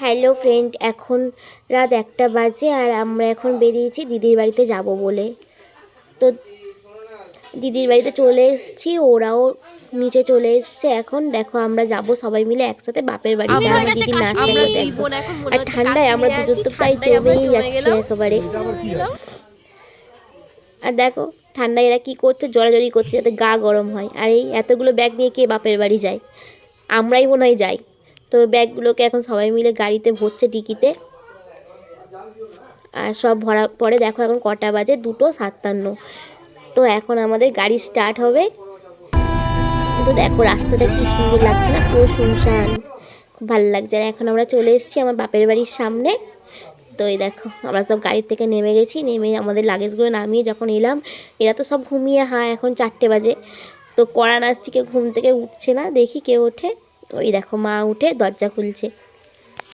Hello friend, এখন রাত 1টা বাজে আর আমরা এখন বেরিয়েছি দিদির বাড়িতে যাব বলে। তো দিদির বাড়িতে চলে এসেছি, ওরাও নিচে চলে এসছে। এখন দেখো আমরা যাব সবাই মিলে একসাথে বাপের বাড়ি। আমার দিদির নাচটা দেখো, আর ঠান্ডায় আমরা দুজন তো প্রায় জমেই যাচ্ছি একেবারে। আর দেখো ঠান্ডায় এরা কী করছে, জড়াজড়ি করছে যাতে গা গরম হয়। আর এই এতগুলো ব্যাগ নিয়ে কে বাপের বাড়ি যায়? আমরাই মনে হয় যাই। তো ব্যাগগুলোকে এখন সবাই মিলে গাড়িতে ভরছে ডিকিতে, আর সব ভরা পরে দেখো এখন কটা বাজে, 2:57। তো এখন আমাদের গাড়ি স্টার্ট হবে। তো দেখো রাস্তাটা কি সুন্দর লাগছে না, পুরো শুনশান, খুব ভালো লাগছে। আর এখন আমরা চলে এসেছি আমার বাপের বাড়ির সামনে। তো এই দেখো আমরা সব গাড়ি থেকে নেমে গেছি, নেমে আমাদের লাগেজগুলো নামিয়ে যখন এলাম, এরা তো সব ঘুমিয়ে, এখন 4টে বাজে। তো কড়া নাচছি, কেউ ঘুম থেকে উঠছে না, দেখি কেউ ওঠে। ওই দেখো মা উঠে দরজা খুলছে।